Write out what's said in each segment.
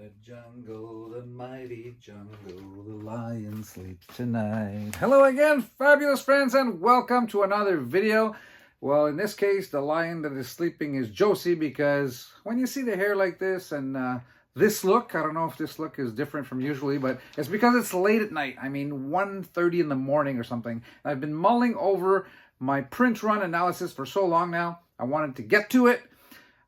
the jungle, the mighty jungle, the lion sleeps tonight. Hello again, fabulous friends, and welcome to another video. Well, in this case, the lion that is sleeping is Josie, because when you see the hair like this and this look, I don't know if this look is different from usually, but it's because it's late at night. I mean, 1:30 in the morning or something. I've been mulling over my print run analysis for so long now. I wanted to get to it.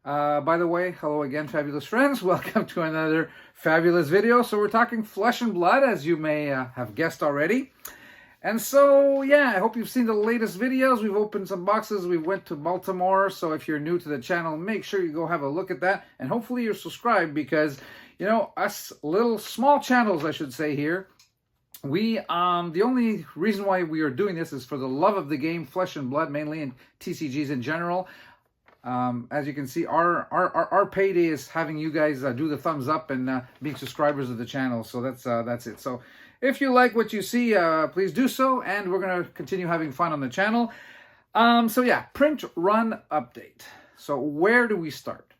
By the way, hello again, fabulous friends. Welcome to another fabulous video. So we're talking Flesh and Blood, as you may have guessed already. And so, yeah, I hope you've seen the latest videos. We've opened some boxes. We went to Baltimore. So if you're new to the channel, make sure you go have a look at that. And hopefully you're subscribed because, you know, us little small channels, I should say here, we, the only reason why we are doing this is for the love of the game, Flesh and Blood mainly, and TCGs in general. As you can see, our payday is having you guys do the thumbs up and being subscribers of the channel. So that's it. So if you like what you see, please do so, and we're gonna continue having fun on the channel. So yeah, print run update. So where do we start?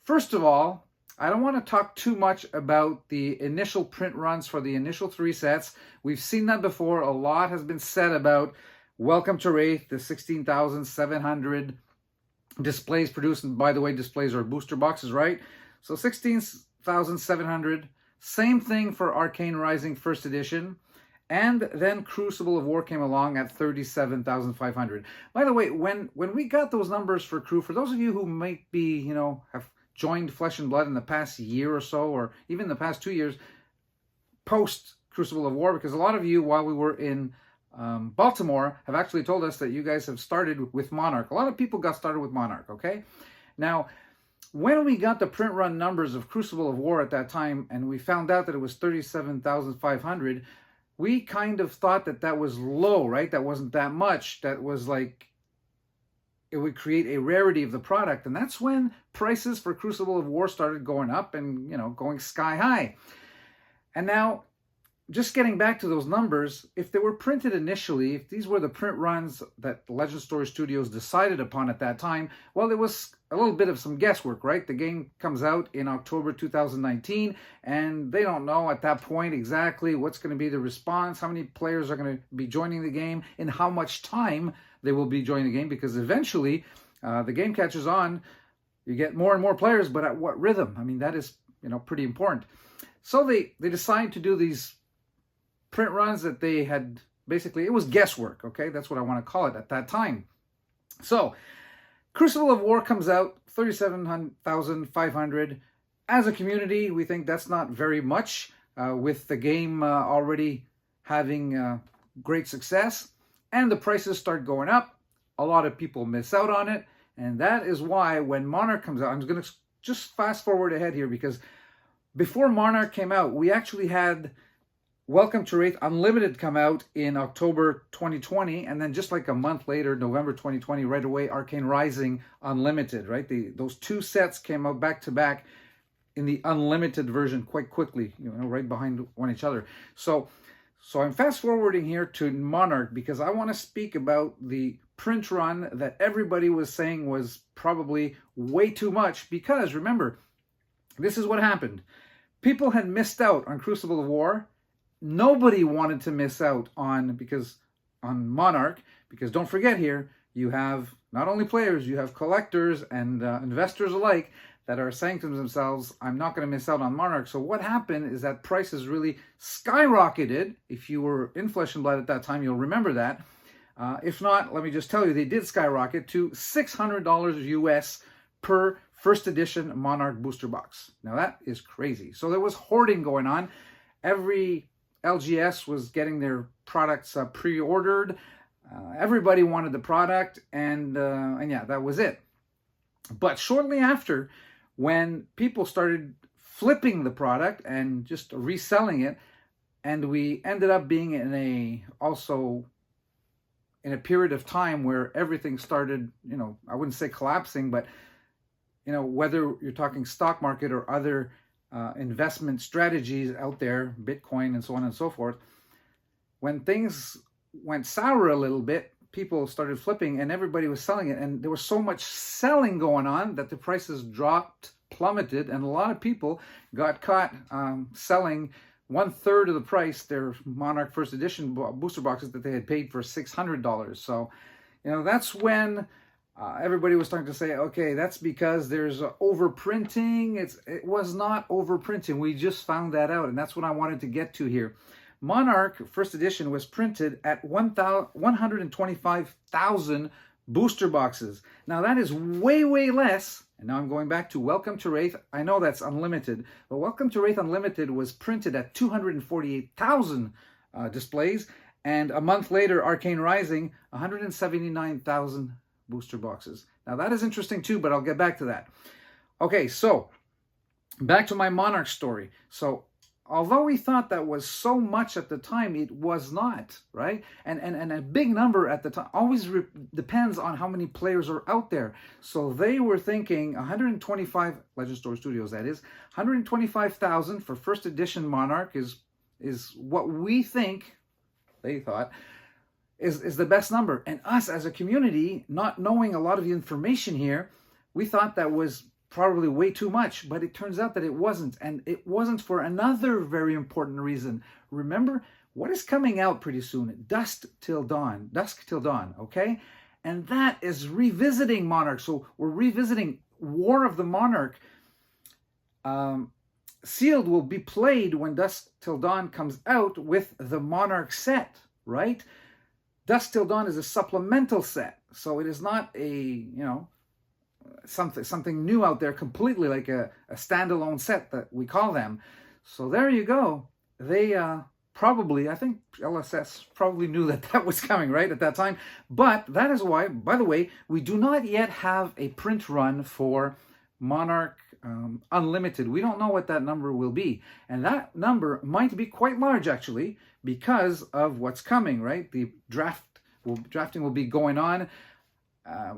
First of all, I don't want to talk too much about the initial print runs for the initial 3 sets. We've seen that before. A lot has been said about Welcome to Rathe, the 16,700 displays produced, and by the way, displays are booster boxes, right? So 16,700. Same thing for Arcane Rising first edition, and then Crucible of War came along at 37,500. By the way, when we got those numbers for Crew, for those of you who might be, you know, have joined Flesh and Blood in the past year or so, or even the past 2 years, post Crucible of War, because a lot of you, while we were in Baltimore, have actually told us that you guys have started with Monarch. A lot of people got started with Monarch, okay? Now, when we got the print run numbers of Crucible of War at that time, and we found out that it was 37,500, we kind of thought that that was low, right? That wasn't that much. That was like, it would create a rarity of the product. And that's when prices for Crucible of War started going up and, you know, going sky high. And now, just getting back to those numbers, if they were printed initially, if these were the print runs that Legend Story Studios decided upon at that time, well, it was a little bit of some guesswork, right? The game comes out in October 2019, and they don't know at that point exactly what's going to be the response, how many players are going to be joining the game, and how much time they will be joining the game, because eventually the game catches on, you get more and more players, but at what rhythm? I mean, that is, you know, pretty important. So they decide to do these print runs that they had, basically, it was guesswork, okay? That's what I want to call it at that time. So, Crucible of War comes out, 37,500. As a community, we think that's not very much, with the game already having great success, and the prices start going up. A lot of people miss out on it, and that is why when Monarch comes out, I'm going to just fast forward ahead here, because before Monarch came out, we actually had Welcome to Rathe Unlimited come out in October 2020, and then just like a month later, November 2020, right away, Arcane Rising Unlimited, right? Those 2 sets came out back to back in the Unlimited version quite quickly, you know, right behind one each other. So I'm fast forwarding here to Monarch because I want to speak about the print run that everybody was saying was probably way too much, because remember, this is what happened. People had missed out on Crucible of War. Nobody wanted to miss out on Monarch, because don't forget here, you have not only players, you have collectors and investors alike that are saying to themselves, I'm not going to miss out on Monarch. So what happened is that prices really skyrocketed. If you were in Flesh and Blood at that time, you'll remember that. If not, let me just tell you, they did skyrocket to $600 US per first edition Monarch booster box. Now that is crazy. So there was hoarding going on. Every LGS was getting their products pre-ordered. Everybody wanted the product, and yeah, that was it. But shortly after, when people started flipping the product and just reselling it, and we ended up being also in a period of time where everything started, you know, I wouldn't say collapsing, but, you know, whether you're talking stock market or other investment strategies out there, Bitcoin and so on and so forth, when things went sour a little bit, people started flipping and everybody was selling it, and there was so much selling going on that the prices dropped plummeted, and a lot of people got caught selling 1/3 of the price their Monarch First Edition booster boxes that they had paid for $600. So, you know, that's when everybody was starting to say, okay, that's because there's overprinting. It was not overprinting. We just found that out, and that's what I wanted to get to here. Monarch First Edition was printed at 125,000 booster boxes. Now that is way, way less. And now I'm going back to Welcome to Rathe. I know that's Unlimited, but Welcome to Rathe Unlimited was printed at 248,000 displays. And a month later, Arcane Rising, 179,000 booster boxes. Now that is interesting too, but I'll get back to that. Okay, so back to my Monarch story. So although we thought that was so much at the time, it was not, right? And a big number at the time always depends on how many players are out there. So they were thinking 125, Legend Store Studios that is, 125,000 for first edition Monarch is what we think, they thought, is the best number. And us as a community, not knowing a lot of the information here, we thought that was probably way too much, but it turns out that it wasn't, and it wasn't for another very important reason. Remember what is coming out pretty soon? Dusk Till Dawn, okay? And that is revisiting Monarch. So we're revisiting War of the Monarch. Sealed will be played when Dusk Till Dawn comes out with the Monarch set, right? Dusk Till Dawn is a supplemental set, so it is not a, you know, something new out there completely, like a standalone set that we call them. So there you go. They probably, I think LSS probably knew that that was coming, right, at that time. But that is why, by the way, we do not yet have a print run for Monarch Unlimited. We don't know what that number will be. And that number might be quite large, actually, because of what's coming, right? The drafting will be going on.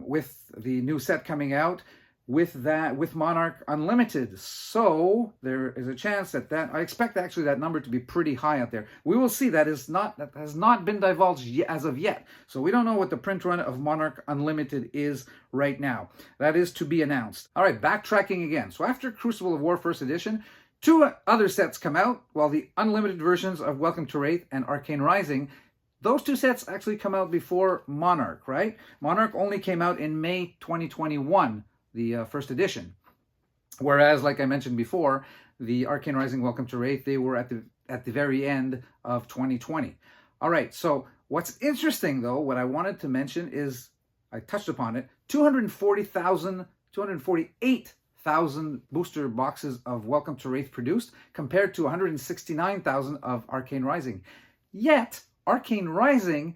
With the new set coming out, with Monarch Unlimited. So there is a chance that I expect actually that number to be pretty high out there. We will see. That has not been divulged as of yet. So we don't know what the print run of Monarch Unlimited is right now. That is to be announced. All right, backtracking again. So after Crucible of War First Edition, 2 other sets come out, while the unlimited versions of Welcome to Rathe and Arcane Rising, those 2 sets actually come out before Monarch, right? Monarch only came out in May 2021, the first edition. Whereas, like I mentioned before, the Arcane Rising Welcome to Rathe, they were at the very end of 2020. All right, so what's interesting, though, what I wanted to mention is, I touched upon it, 248,000 booster boxes of Welcome to Rathe produced, compared to 169,000 of Arcane Rising. Yet, Arcane Rising,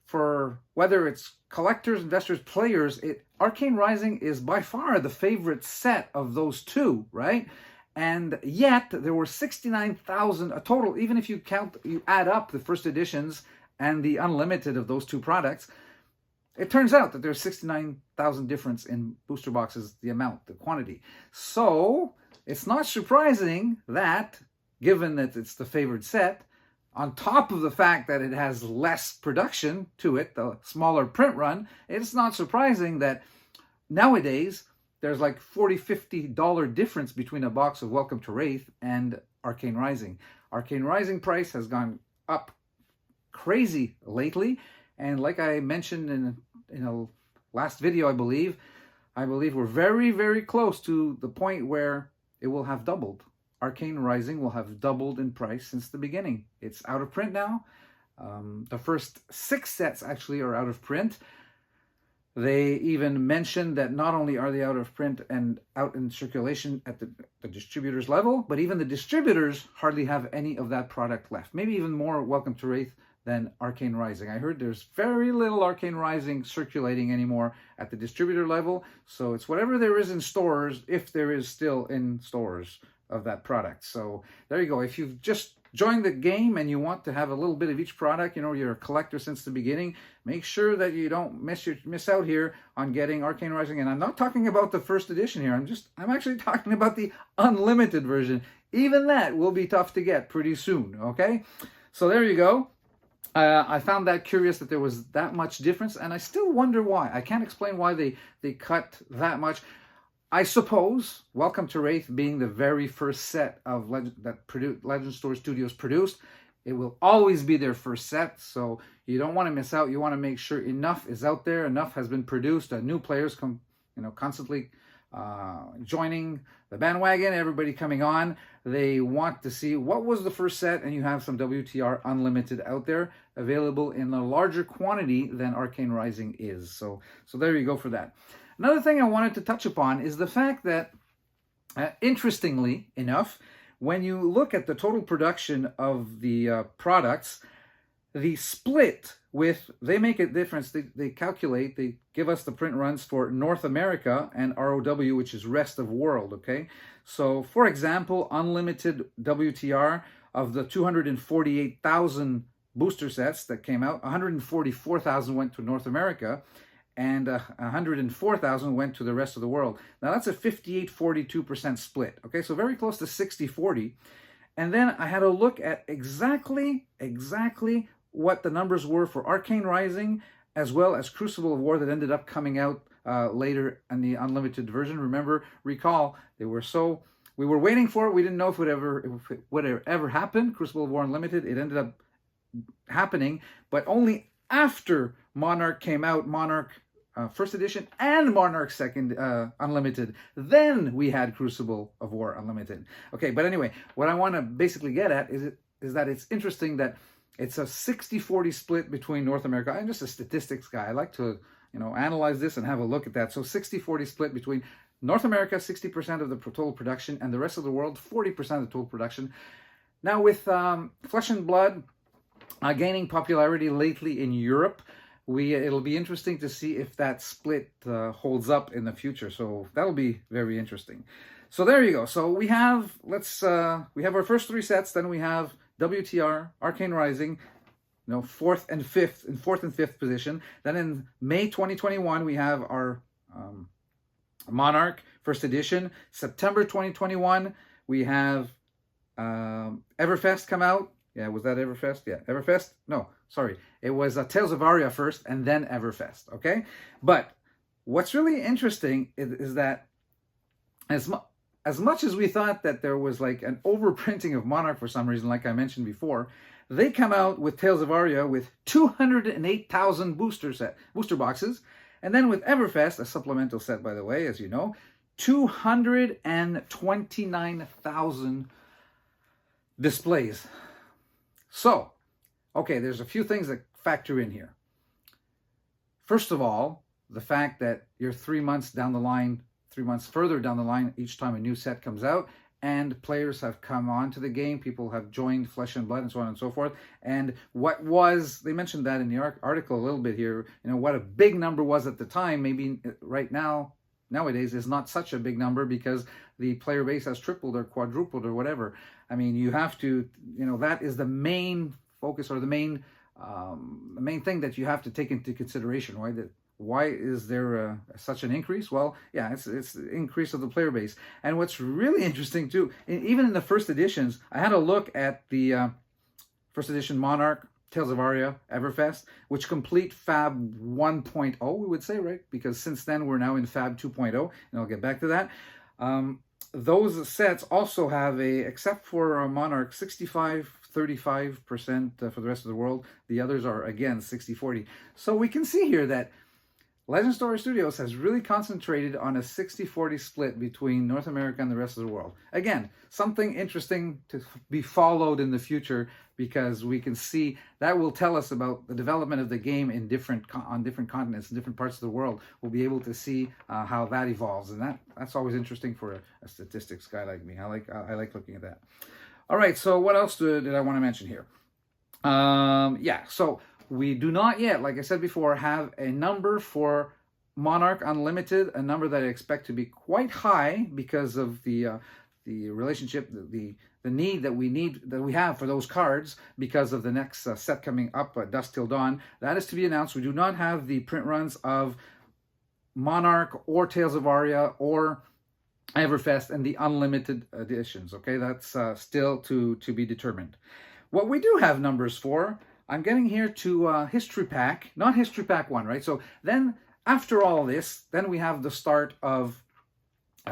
for whether it's collectors, investors, players, Arcane Rising is by far the favorite set of those 2, right? And yet there were 69,000 a total, even if you add up the first editions and the unlimited of those 2 products. It turns out that there's 69,000 difference in booster boxes, the amount, the quantity. So it's not surprising that, given that it's the favored set, on top of the fact that it has less production to it, the smaller print run, it's not surprising that nowadays there's like $40, $50 difference between a box of Welcome to Rathe and Arcane Rising. Arcane Rising price has gone up crazy lately, and like I mentioned in a last video, I believe we're very, very close to the point where it will have doubled. Arcane Rising will have doubled in price since the beginning. It's out of print now. The first 6 sets actually are out of print. They even mentioned that not only are they out of print and out in circulation at the distributors level, but even the distributors hardly have any of that product left. Maybe even more Welcome to Rathe than Arcane Rising. I heard there's very little Arcane Rising circulating anymore at the distributor level. So it's whatever there is in stores, if there is still in stores of that product. So there you go. If you've just joined the game and you want to have a little bit of each product, you know, you're a collector since the beginning, make sure that you don't miss out here on getting Arcane Rising. And I'm not talking about the first edition here. I'm actually talking about the unlimited version. Even that will be tough to get pretty soon. Okay, so there you go. I found that curious that there was that much difference, and I still wonder why. I can't explain why they cut that much. I suppose Welcome to Rathe being the very first set of Legend Store Studios produced, it will always be their first set, so you don't want to miss out. You want to make sure enough is out there, enough has been produced, new players come, constantly joining the bandwagon, everybody coming on. They want to see what was the first set, and you have some WTR Unlimited out there available in a larger quantity than Arcane Rising is. So there you go for that. Another thing I wanted to touch upon is the fact that, interestingly enough, when you look at the total production of the products, the split with, they make a difference, they calculate, they give us the print runs for North America and ROW, which is rest of world, okay? So, for example, Unlimited WTR, of the 248,000 booster sets that came out, 144,000 went to North America, and 104,000 went to the rest of the world. Now that's a 58-42% split, okay? So very close to 60-40. And then I had a look at exactly what the numbers were for Arcane Rising, as well as Crucible of War that ended up coming out later in the Unlimited version. Recall, we were waiting for it. We didn't know if it would ever happen. Crucible of War Unlimited, it ended up happening, but only after Monarch came out, Monarch First Edition and Monarch Second Unlimited. Then we had Crucible of War Unlimited. Okay, but anyway, what I want to basically get at is that it's interesting that it's a 60-40 split between North America. I'm just a statistics guy. I like to, analyze this and have a look at that. So 60-40 split between North America, 60% of the total production, and the rest of the world, 40% of the total production. Now with Flesh and Blood gaining popularity lately in Europe, it'll be interesting to see if that split holds up in the future. So that'll be very interesting. So there you go. So we have our first three sets. Then we have WTR, Arcane Rising, fourth and fifth position. Then in May 2021 we have our Monarch First Edition. September 2021 we have Everfest come out. Yeah, was that Everfest? Yeah, Everfest? No, sorry. It was Tales of Aria first and then Everfest, okay? But what's really interesting is that as much as we thought that there was like an overprinting of Monarch for some reason, like I mentioned before, they come out with Tales of Aria with 208,000 booster boxes. And then with Everfest, a supplemental set, by the way, as you know, 229,000 displays. So, okay, there's a few things that factor in here. First of all, the fact that you're 3 months further down the line each time a new set comes out, and players have come on to the game, people have joined Flesh and Blood, and so on and so forth. And they mentioned that in the article a little bit here, what a big number was at the time, maybe right nowadays is not such a big number because the player base has tripled or quadrupled or whatever. I mean, you have to, that is the main focus, or the main thing that you have to take into consideration, right? Why is there such an increase? Well, yeah, it's the increase of the player base. And what's really interesting too, even in the first editions, I had a look at the first edition Monarch, Tales of Aria, Everfest, which complete Fab 1.0, we would say, right? Because since then we're now in Fab 2.0, and I'll get back to that. Those sets also have except for Monarch, 65-35% for the rest of the world. The others are, again, 60-40. So we can see here that Legend Story Studios has really concentrated on a 60-40 split between North America and the rest of the world. Again, something interesting to be followed in the future, because we can see that will tell us about the development of the game on different continents, in different parts of the world. We'll be able to see how that evolves, and that's always interesting for a statistics guy like me. I like looking at that. All right, so what else did I want to mention here? Yeah, so we do not yet, like I said before, have a number for Monarch Unlimited, a number that I expect to be quite high because of the relationship, the need that we have for those cards because of the next set coming up, Dusk Till Dawn. That is to be announced. We do not have the print runs of Monarch or Tales of Aria or Everfest and the Unlimited editions. Okay, that's still to be determined. What we do have numbers for, I'm getting here to History Pack, not History Pack 1, right? So then, after all this, then we have the start of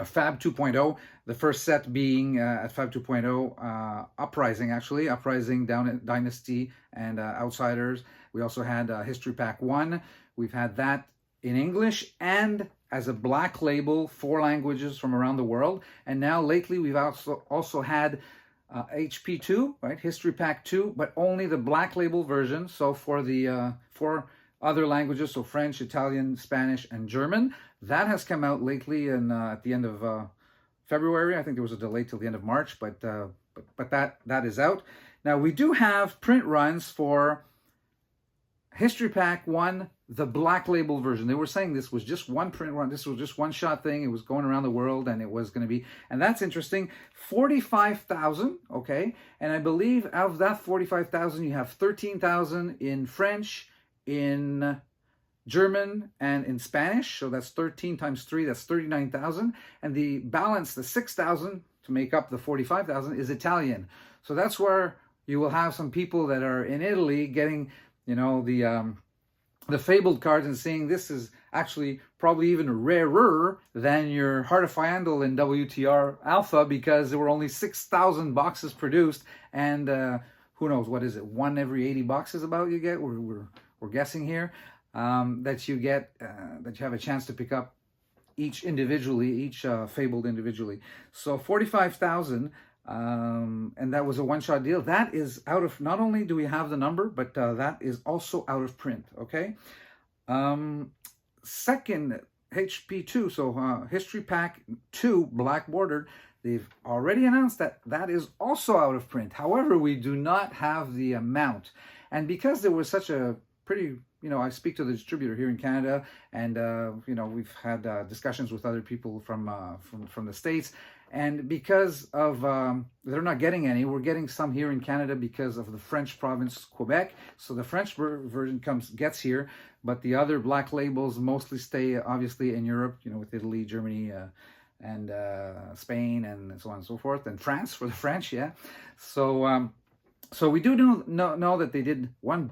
Fab 2.0, the first set being at Fab 2.0, Uprising, actually, Uprising, Dynasty, and Outsiders. We also had History Pack 1. We've had that in English and as a black label, 4 languages from around the world. And now lately we've also had HP2, right, History Pack 2, but only the black label version. So for the 4 other languages, so French, Italian, Spanish, and German. That has come out lately and at the end of February. I think there was a delay till the end of March, but that is out. Now we do have print runs for History Pack 1, the black label version. They were saying this was just one print run. This was just one shot thing. It was going around the world and it was going to be, and that's interesting, 45,000, okay? And I believe out of that 45,000, you have 13,000 in French, in German, and in Spanish. So that's 13 times 3, that's 39,000. And the balance, the 6,000 to make up the 45,000 is Italian. So that's where you will have some people that are in Italy getting, you know, the fabled cards and seeing this is actually probably even rarer than your Heart of Fyandal in WTR Alpha, because there were only 6,000 boxes produced, and who knows, what is it, 1 every 80 boxes about you get, we're guessing here, that you get, that you have a chance to pick up each individually, each fabled individually. So 45,000, and that was a one-shot deal. That is out of, not only do we have the number, but that is also out of print, okay? Second, HP2, so History Pack 2, black bordered, they've already announced that that is also out of print. However, we do not have the amount. And because there was such a pretty, you know, I speak to the distributor here in Canada, and you know, we've had discussions with other people from the States, and because of they're not getting any, we're getting some here in Canada because of the French province Quebec. So the French version gets here, but the other black labels mostly stay obviously in Europe, you know, with Italy, Germany, and Spain, and so on and so forth, and France for the French, yeah. So so we do know that they did one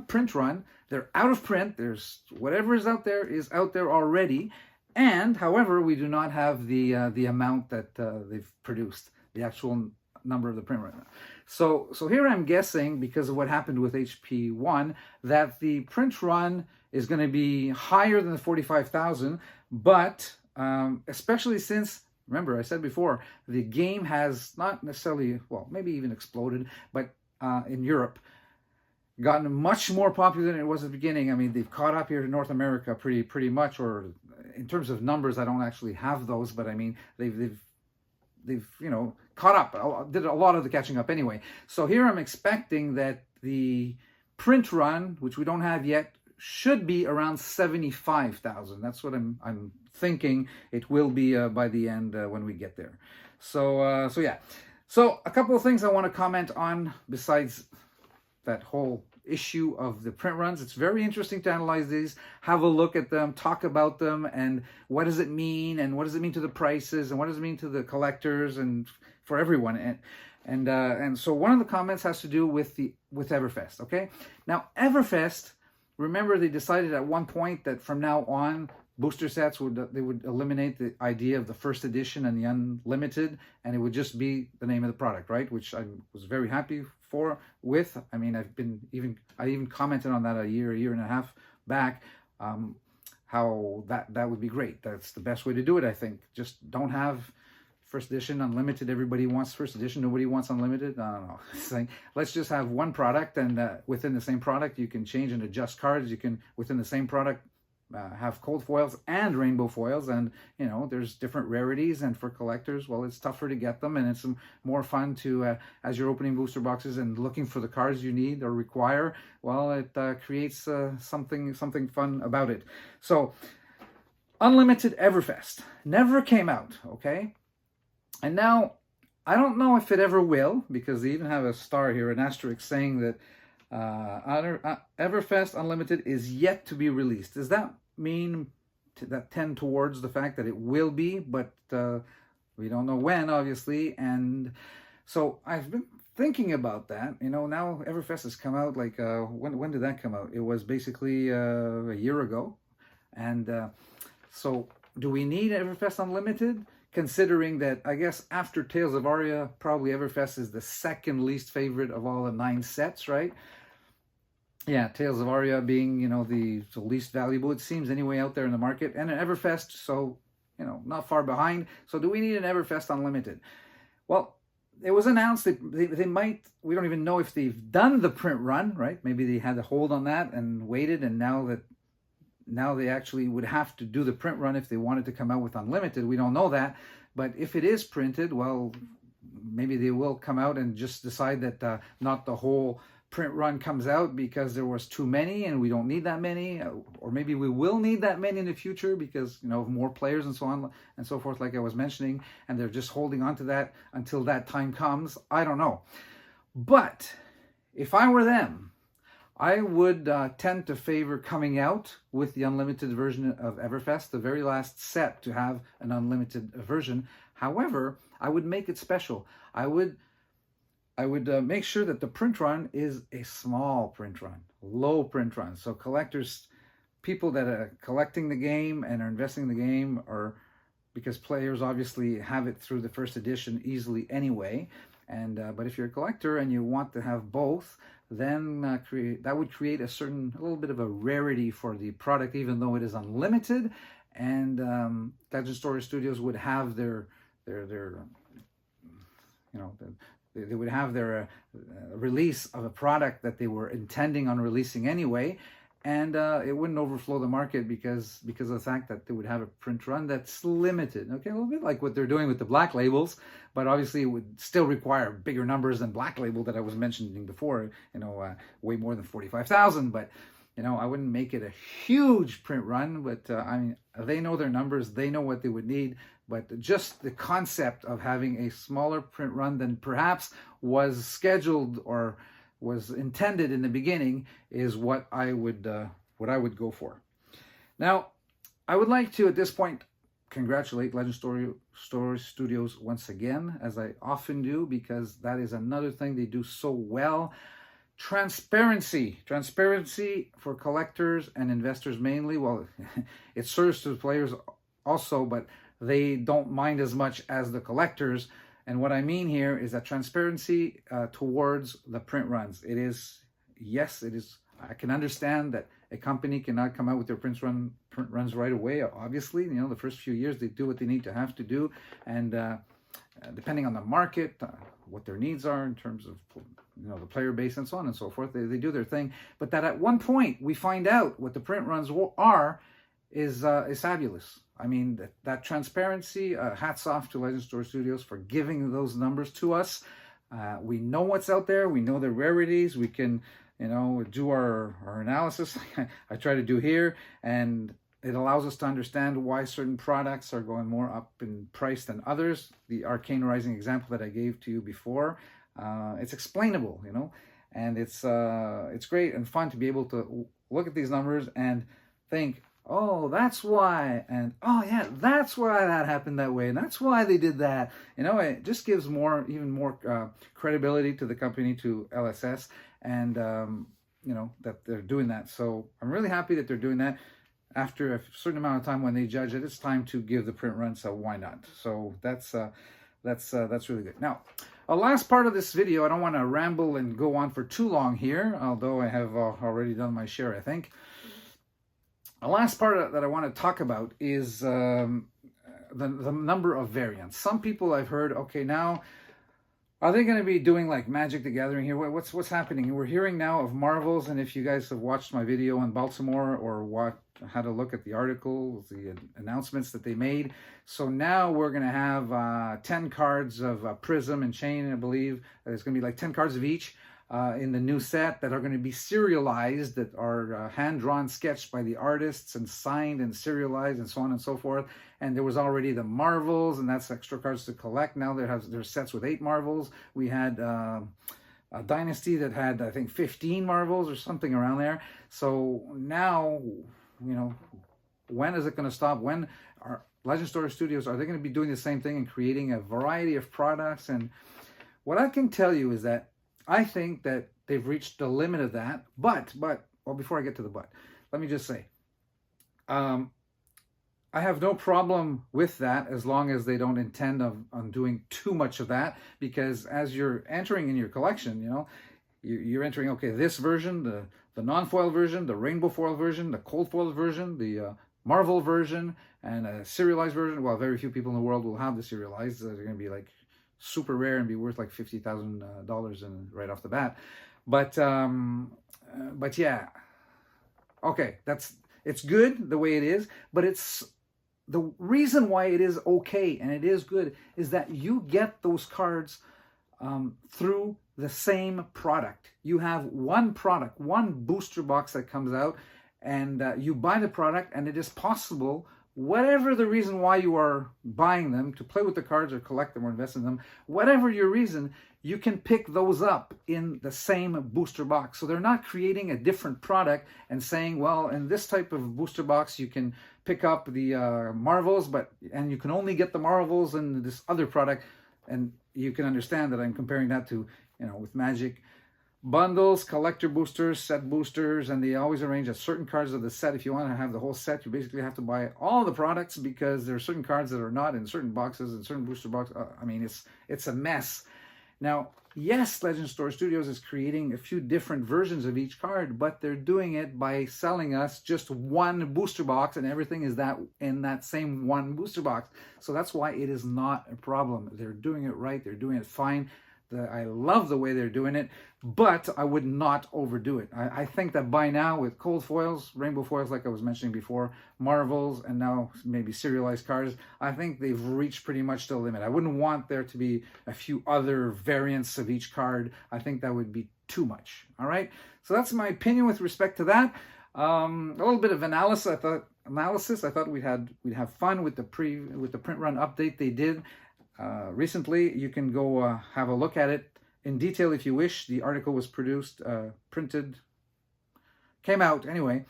print run. They're out of print. There's whatever is out there already. And however, we do not have the amount that they've produced, the actual number of the print run. So here I'm guessing, because of what happened with HP1, that the print run is going to be higher than the 45,000, but especially since, remember, I said before, the game has not necessarily, well, maybe even exploded, but in Europe, gotten much more popular than it was at the beginning. I mean, they've caught up here in North America pretty much, or in terms of numbers, I don't actually have those, but I mean, they've you know, caught up, did a lot of the catching up anyway. So here I'm expecting that the print run, which we don't have yet, should be around 75,000. That's what I'm thinking it will be by the end when we get there. So yeah. So a couple of things I want to comment on besides that whole issue of the print runs. It's very interesting to analyze these, have a look at them, talk about them, and what does it mean, and what does it mean to the prices, and what does it mean to the collectors, and for everyone. And so one of the comments has to do with Everfest. Okay, now Everfest, remember, they decided at one point that from now on, booster sets would eliminate the idea of the first edition and the unlimited, and it would just be the name of the product, right? Which I was very happy with. I mean, I even commented on that a year and a half back, how that would be great. That's the best way to do it, I think. Just don't have first edition unlimited. Everybody wants first edition, nobody wants unlimited. No. It's like, let's just have one product, and within the same product you can change and adjust cards. You can, within the same product, have cold foils and rainbow foils, and you know, there's different rarities, and for collectors, well, it's tougher to get them, and it's more fun to as you're opening booster boxes and looking for the cards you need or require, well, it creates something fun about it. So Unlimited Everfest never came out, okay, and now I don't know if it ever will, because they even have a star here, an asterisk, saying that Everfest Unlimited is yet to be released. Does that mean that tend towards the fact that it will be, but we don't know when, obviously? And so I've been thinking about that. You know, now Everfest has come out, like, when did that come out? It was basically a year ago. And so do we need Everfest Unlimited? considering that, I guess, after Tales of Aria, probably Everfest is the second least favorite of all the 9 sets, right? Yeah, Tales of Aria being, you know, the least valuable, it seems, anyway, out there in the market. And an Everfest, so, you know, not far behind. So do we need an Everfest Unlimited? Well, it was announced that they might, we don't even know if they've done the print run, right? Maybe they had a hold on that and waited, and now they actually would have to do the print run if they wanted to come out with Unlimited. We don't know that. But if it is printed, well, maybe they will come out and just decide that not the whole print run comes out because there was too many and we don't need that many, or maybe we will need that many in the future because, you know, more players and so on and so forth, like I was mentioning, and they're just holding on to that until that time comes. I don't know. But if I were them, I would tend to favor coming out with the unlimited version of Everfest, the very last set to have an unlimited version. However, I would make it special. I would make sure that the print run is a small print run, low print run. So collectors, people that are collecting the game and are investing in the game, or because players obviously have it through the first edition easily anyway. And but if you're a collector and you want to have both, then that would create a little bit of a rarity for the product, even though it is unlimited. And Legend Story Studios would have their you know, they would have their release of a product that they were intending on releasing anyway, and it wouldn't overflow the market because of the fact that they would have a print run that's limited. Okay, a little bit like what they're doing with the Black Labels, but obviously it would still require bigger numbers than Black Label that I was mentioning before. You know, way more than 45,000. But you know, I wouldn't make it a huge print run. But I mean, they know their numbers, they know what they would need. But just the concept of having a smaller print run than perhaps was scheduled or was intended in the beginning is what I would go for. Now, I would like to, at this point, congratulate Legend Story Studios once again, as I often do, because that is another thing they do so well. Transparency for collectors and investors mainly. Well, it serves to the players also, but they don't mind as much as the collectors. And what I mean here is that transparency towards the print runs. It is, yes, it is. I can understand that a company cannot come out with their print runs right away. Obviously, you know, the first few years they do what they need to have to do, and depending on the market, what their needs are in terms of, you know, the player base and so on and so forth, they do their thing. But that at one point we find out what the print runs are is fabulous. I mean, that transparency, hats off to Legend Story Studios for giving those numbers to us. We know what's out there. We know the rarities. We can, you know, do our analysis. I try to do here, and it allows us to understand why certain products are going more up in price than others. The Arcane Rising example that I gave to you before, it's explainable, you know, and it's great and fun to be able to look at these numbers and think, oh, that's why, and oh yeah, that's why that happened that way, and that's why they did that. You know, it just gives even more credibility to the company, to LSS, and you know, that they're doing that. So I'm really happy that they're doing that. After a certain amount of time when they judge it, it's time to give the print run. So why not? So that's really good. Now, a last part of this video, I don't want to ramble and go on for too long here, although I have already done my share, I think. The last part that I want to talk about is the number of variants. Some people I've heard, okay, now, are they going to be doing like Magic the Gathering here? What's happening? We're hearing now of Marvels, and if you guys have watched my video on Baltimore or had a look at the articles, the announcements that they made. So now we're going to have 10 cards of Prism and Chain, I believe. There's going to be like 10 cards of each. In the new set that are going to be serialized, that are hand-drawn, sketched by the artists and signed and serialized and so on and so forth. And there was already the Marvels, and that's extra cards to collect. Now there's sets with 8 Marvels. We had a Dynasty that had, I think, 15 Marvels or something around there. So now, you know, when is it going to stop? When are Legend Story Studios, are they going to be doing the same thing and creating a variety of products? And what I can tell you is that I think that they've reached the limit of that, but, well, before I get to the but, let me just say, I have no problem with that as long as they don't intend on doing too much of that, because as you're entering in your collection, you know, you're entering, okay, this version, the non-foil version, the rainbow foil version, the cold foil version, the Marvel version, and a serialized version. Well, very few people in the world will have the serialized. They're going to be like super rare and be worth like $50,000 and right off the bat. But yeah, okay, it's good the way it is, but it's the reason why it is okay and it is good is that you get those cards through the same product. You have one product, one booster box that comes out, and you buy the product, and it is possible, whatever the reason why you are buying them, to play with the cards or collect them or invest in them, whatever your reason, you can pick those up in the same booster box. So they're not creating a different product and saying, well, in this type of booster box, you can pick up the Marvels, and you can only get the Marvels in this other product. And you can understand that I'm comparing that to, you know, with Magic. Bundles, collector boosters, set boosters, and they always arrange at certain cards of the set. If you want to have the whole set, you basically have to buy all the products, because there are certain cards that are not in certain boxes and certain booster boxes. I mean, it's a mess. Now, yes, Legend Store Studios is creating a few different versions of each card, but they're doing it by selling us just one booster box, and everything is that in that same one booster box. So that's why it is not a problem. They're doing it right. They're doing it fine. I love the way they're doing it, but I would not overdo it. I think that by now, with cold foils, rainbow foils, like I was mentioning before, Marvels, and now maybe serialized cards, I think they've reached pretty much the limit. I wouldn't want there to be a few other variants of each card. I think that would be too much. All right, so that's my opinion with respect to that. A little bit of analysis. I thought we'd have fun with the print run update they did recently. You can go have a look at it in detail if you wish. The article was came out anyway,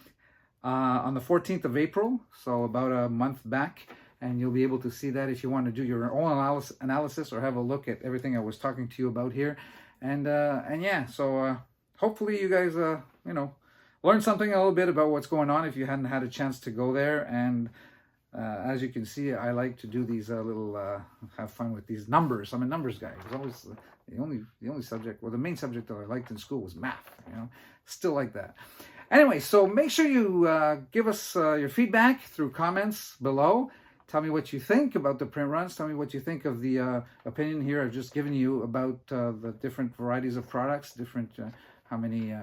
on the 14th of April, so about a month back, and you'll be able to see that if you want to do your own analysis or have a look at everything I was talking to you about here. And yeah, so hopefully you guys you know, learn something a little bit about what's going on if you hadn't had a chance to go there. And as you can see, I like to do these little have fun with these numbers. I'm a numbers guy. It was always the only subject, well, the main subject that I liked in school was math. You know, still like that. Anyway, so make sure you give us your feedback through comments below. Tell me what you think about the print runs. Tell me what you think of the opinion here I've just given you about the different varieties of products, different how many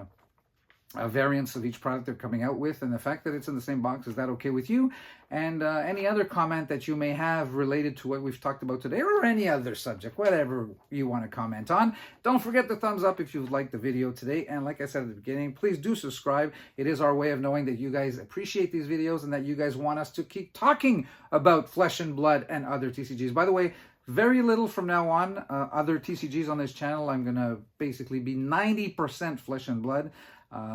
variants of each product they're coming out with, and the fact that it's in the same box. Is that okay with you? And any other comment that you may have related to what we've talked about today, or any other subject, whatever you want to comment on. Don't forget the thumbs up if you've liked the video today. And like I said at the beginning, please do subscribe. It is our way of knowing that you guys appreciate these videos and that you guys want us to keep talking about Flesh and Blood and other TCGs. By the way, very little from now on other TCGs on this channel. I'm going to basically be 90% Flesh and Blood.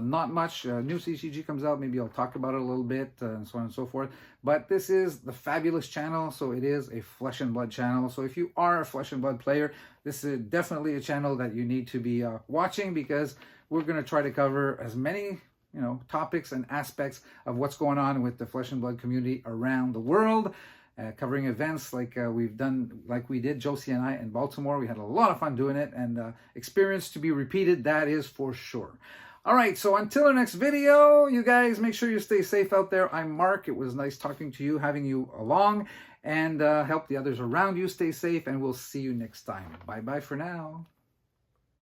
Not much. New CCG comes out, maybe I'll talk about it a little bit, and so on and so forth. But this is the Fabulous channel, so it is a Flesh and Blood channel. So if you are a Flesh and Blood player, this is definitely a channel that you need to be watching, because we're going to try to cover as many, you know, topics and aspects of what's going on with the Flesh and Blood community around the world. Covering events like we've done, like we did, Josie and I, in Baltimore. We had a lot of fun doing it, and experience to be repeated, that is for sure. All right, so until our next video, you guys make sure you stay safe out there. I'm Mark. It was nice talking to you, having you along, and help the others around you stay safe, and we'll see you next time. Bye-bye for now.